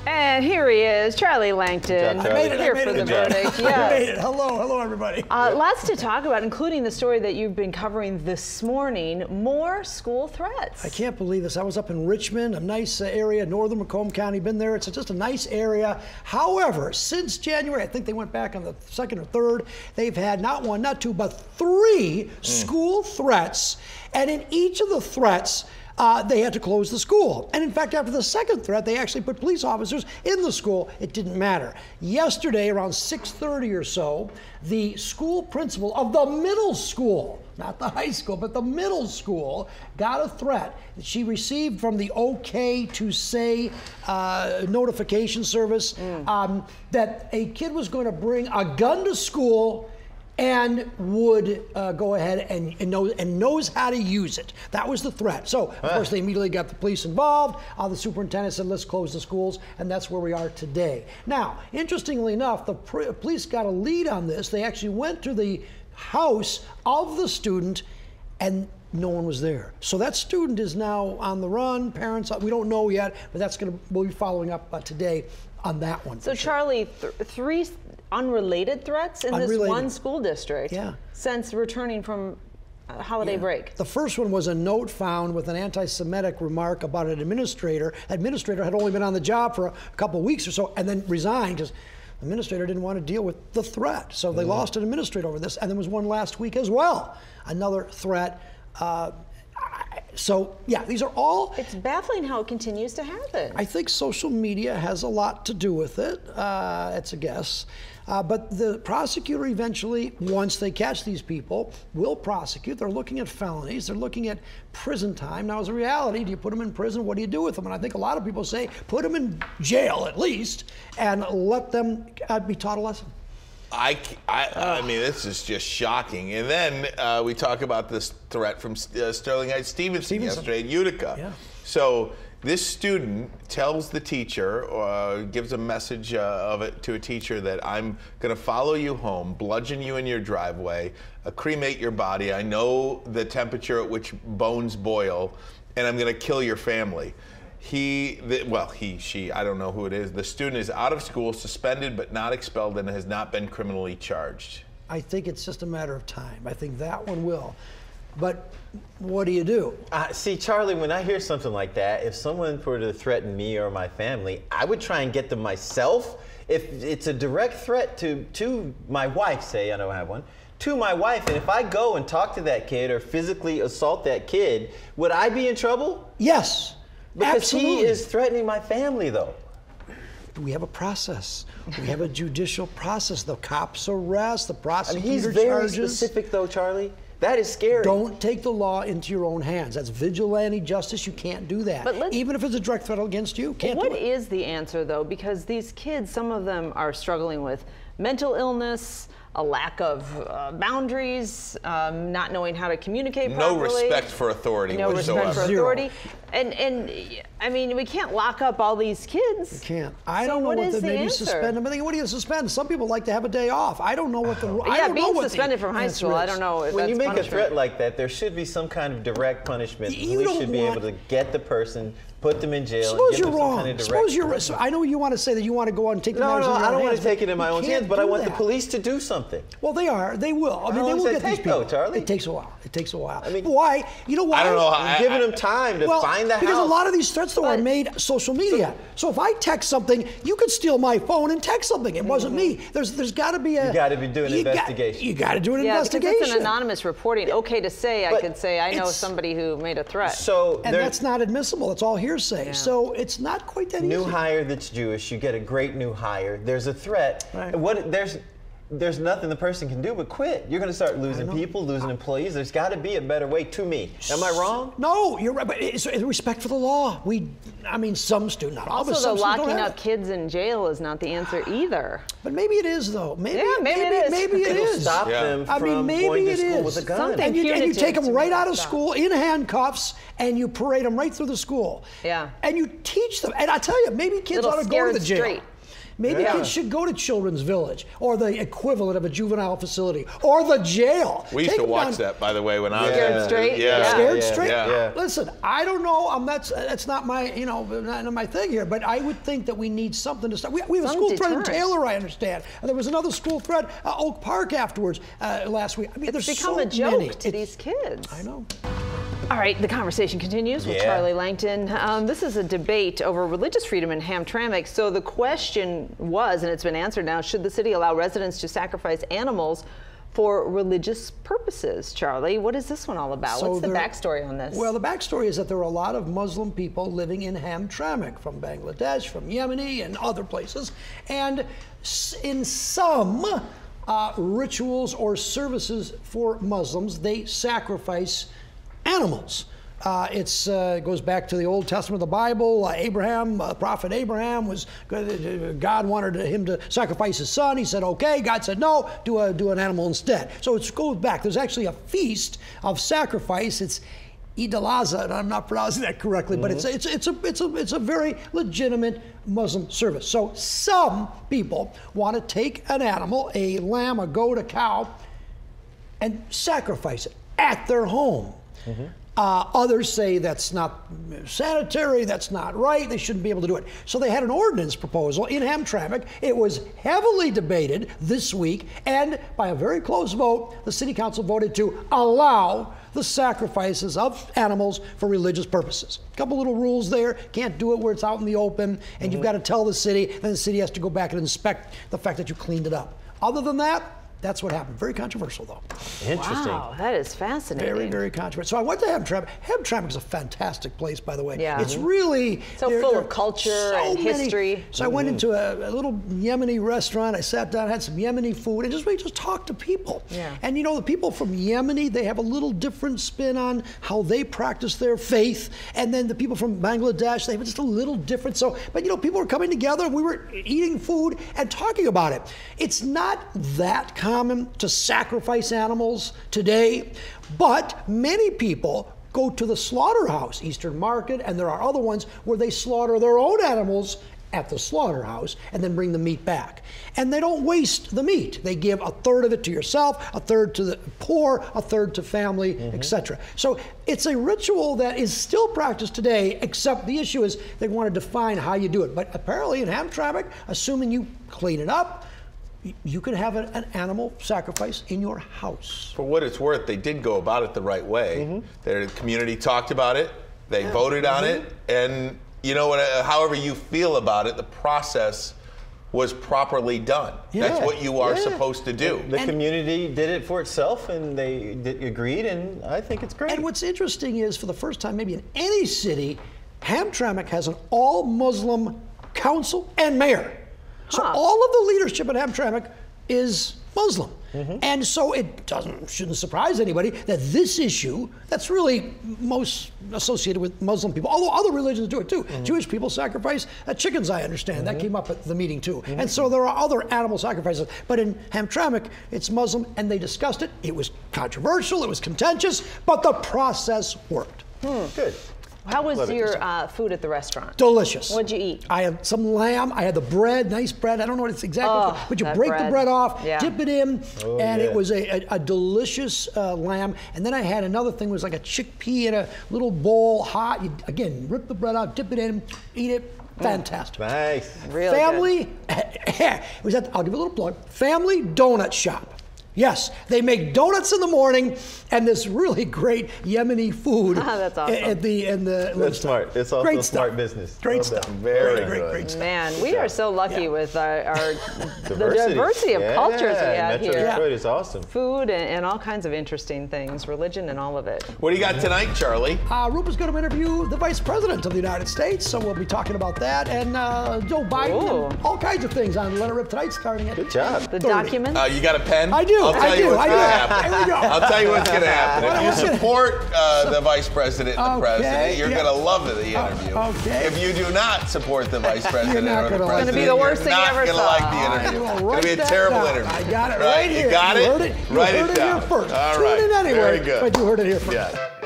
And here he is, Charlie Langton. I made it. Here for the verdict. I made it. Hello, everybody. Lots to talk about, including the story that you've been covering this morning. More school threats. I can't believe this. I was up in Richmond, a nice area, northern Macomb County. Been there. It's just a nice area. However, since January, I think they went back on the 2nd or 3rd, they've had not one, not two, but 3 school threats. And in each of the threats, they had to close the school. And in fact, after the second threat, they actually put police officers in the school. It didn't matter. Yesterday, around 6:30 or so, the school principal of the middle school, not the high school, but the middle school, got a threat that she received from the OK to Say notification service that a kid was going to bring a gun to school and would go ahead and knows how to use it. That was the threat. So, of course, they immediately got the police involved. The superintendent said, let's close the schools, and that's where we are today. Now, interestingly enough, the police got a lead on this. They actually went to the house of the student, and no one was there. So that student is now on the run. Parents, we don't know yet, but we'll be following up today on that one. So, Charlie, 3 unrelated threats in this one school district since returning from holiday break. The first one was a note found with an anti-Semitic remark about an administrator. Administrator had only been on the job for a couple weeks or so and then resigned because the administrator didn't want to deal with the threat. So they lost an administrator over this. And there was one last week as well, another threat. So, yeah, these are all... It's baffling how it continues to happen. I think social media has a lot to do with it. It's a guess. But the prosecutor eventually, once they catch these people, will prosecute. They're looking at felonies. They're looking at prison time. Now, as a reality, do you put them in prison? What do you do with them? And I think a lot of people say, put them in jail at least, and let them be taught a lesson. I mean, this is just shocking. And then we talk about this threat from Sterling Heights Stevenson yesterday at Utica. Yeah. So this student tells the teacher, or gives a message of it to a teacher that I'm going to follow you home, bludgeon you in your driveway, cremate your body. I know the temperature at which bones boil, and I'm going to kill your family. She, I don't know who it is. The student is out of school, suspended but not expelled, and has not been criminally charged. I think it's just a matter of time. I think that one will. But what do you do? See, Charlie, when I hear something like that, if someone were to threaten me or my family, I would try and get them myself. If it's a direct threat to my wife, say, I don't have one, to my wife, and if I go and talk to that kid or physically assault that kid, would I be in trouble? Yes. Because absolutely. he is threatening my family, though. We have a process. We have a judicial process. The cops arrest, the prosecutor he's very charges. specific, though, Charlie. That is scary. Don't take the law into your own hands. That's vigilante justice. You can't do that. But even if it's a direct threat against you, can't do it. What is the answer, though? Because these kids, some of them are struggling with mental illness, a lack of boundaries, not knowing how to communicate properly. No respect for authority whatsoever. No respect for authority. And I mean, we can't lock up all these kids. You can't. I don't know what maybe suspend them. I think, what do you suspend? Some people like to have a day off. I don't know what the being suspended from high school, I don't know if when that's you make punishment. a threat like that, there should be some kind of direct punishment. We should be able to get the person, put them in jail. Suppose and give you're them wrong. Some kind of Suppose you're. So I know you want to say that you want to go out and take the matters in your own hands. No, I don't want to take it in my own hands, but I want the that. police to do something. Well, they are. They will. I mean, they will get these people. Charlie? It takes a while. It takes a while. I mean, why? You know why? I don't know. I'm giving them time to find the house. Because a lot of these threats, though, are made social media. So if I text something, you could steal my phone and text something. It wasn't me. There's got to be a. You got to be doing an investigation. You got to do an investigation. Yeah, because it's an anonymous reporting. Okay to say, I could say, I know somebody who made a threat. So and that's not admissible. It's all hearsay. Yeah. So it's not quite that easy. New hire that's Jewish, you get a great new hire. There's a threat. Right. There's nothing the person can do but quit. You're going to start losing people, losing employees. There's got to be a better way to me. Am I wrong? No, you're right. But it's respect for the law. I mean, some students, not all, but also, some students locking up kids in jail is not the answer either. But maybe it is, though. Maybe it It'll is. Stop them from going to school with a gun. And you take them right out of school in handcuffs, and you parade them right through the school. Yeah. And you teach them. And I tell you, maybe kids ought to go to the jail. Maybe kids should go to Children's Village or the equivalent of a juvenile facility or the jail. We used to watch that, by the way, when I was Scared Straight? Yeah. Scared Straight? Yeah. Listen, I don't know. That's not my, not my thing here. But I would think that we need something to start. We have a school thread in Taylor, I understand. And there was another school thread, Oak Park afterwards last week. I mean, there's become so a joke many. to these kids. I know. All right, the conversation continues with Charlie Langton. This is a debate over religious freedom in Hamtramck. So the question was, and it's been answered now, should the city allow residents to sacrifice animals for religious purposes? Charlie, what is this one all about? So what's the backstory on this? Well, the backstory is that there are a lot of Muslim people living in Hamtramck from Bangladesh, from Yemeni, and other places. And in some rituals or services for Muslims, they sacrifice animals. It goes back to the Old Testament of the Bible. Abraham, prophet Abraham, God wanted him to sacrifice his son. He said, okay. God said, no, do an animal instead. So it goes back. There's actually a feast of sacrifice. It's Eid al-Adha, and I'm not pronouncing that correctly, but it's a very legitimate Muslim service. So some people want to take an animal, a lamb, a goat, a cow, and sacrifice it at their home. Others say that's not sanitary, that's not right, they shouldn't be able to do it. So they had an ordinance proposal in Hamtramck. It was heavily debated this week, and by a very close vote, the city council voted to allow the sacrifices of animals for religious purposes. A couple little rules there. Can't do it where it's out in the open, and you've got to tell the city, then the city has to go back and inspect the fact that you cleaned it up. Other than that, that's what happened. Very controversial, though. Interesting. Wow, that is fascinating. Very, very controversial. So I went to Hamtramck. Hamtramck is a fantastic place, by the way. Yeah. It's really so full of culture and history. So I went into a little Yemeni restaurant. I sat down, had some Yemeni food, and we just talked to people. Yeah. And the people from Yemeni, they have a little different spin on how they practice their faith. And then the people from Bangladesh, they have just a little different. So, but people were coming together. We were eating food and talking about it. It's not that common to sacrifice animals today, but many people go to the slaughterhouse, Eastern Market, and there are other ones where they slaughter their own animals at the slaughterhouse and then bring the meat back. And they don't waste the meat. They give a third of it to yourself, a third to the poor, a third to family, etc. So it's a ritual that is still practiced today, except the issue is they want to define how you do it. But apparently in Hamtramck, assuming you clean it up, you could have an animal sacrifice in your house. For what it's worth, they did go about it the right way. Their community talked about it, they voted on it, and however you feel about it, the process was properly done. That's what you are supposed to do. The community did it for itself, and they agreed, and I think it's great. And what's interesting is, for the first time maybe in any city, Hamtramck has an all-Muslim council and mayor. So all of the leadership at Hamtramck is Muslim. And so it shouldn't surprise anybody that this issue, that's really most associated with Muslim people, although other religions do it too. Jewish people sacrifice chickens, I understand. That came up at the meeting too. And so there are other animal sacrifices. But in Hamtramck, it's Muslim, and they discussed it. It was controversial, it was contentious, but the process worked. Good. How was your food at the restaurant? Delicious. What'd you eat? I had some lamb. I had the bread, nice bread. I don't know what it's exactly, but you break the bread off, dip it in, and it was a delicious lamb. And then I had another thing, was like a chickpea in a little bowl, hot. You, again, rip the bread out, dip it in, eat it. Fantastic. Nice. Really Family, it was at, I'll give you a little plug, Family Donut Shop. Yes, they make donuts in the morning and this really great Yemeni food. That's awesome. That's smart. It's also a smart business. Great stuff. Very great stuff. Man, we are so lucky with our Diversity. the diversity of cultures we have Metro here. Detroit is awesome. Food and all kinds of interesting things, religion and all of it. What do you got tonight, Charlie? Rupert's going to interview the Vice President of the United States, so we'll be talking about that, and Joe Biden, and all kinds of things on Let It Rip tonight, starting at Good job. The 30. documents? You got a pen? I do. I'll tell you what's going to happen. Here we go. I'll tell you what's going to happen. If you Okay. support the Vice President and the President, you're going to love the interview. Okay. If you do not support the Vice President not or the gonna like it. President, It's gonna be the worst thing you you're ever not saw. going to like the interview. I It's will going to be a write terrible that down. interview. I got it right here. You got it? You heard it Write you it heard down. It here first. All Tune right. in anyway, Very good. but you heard it here first. Yeah.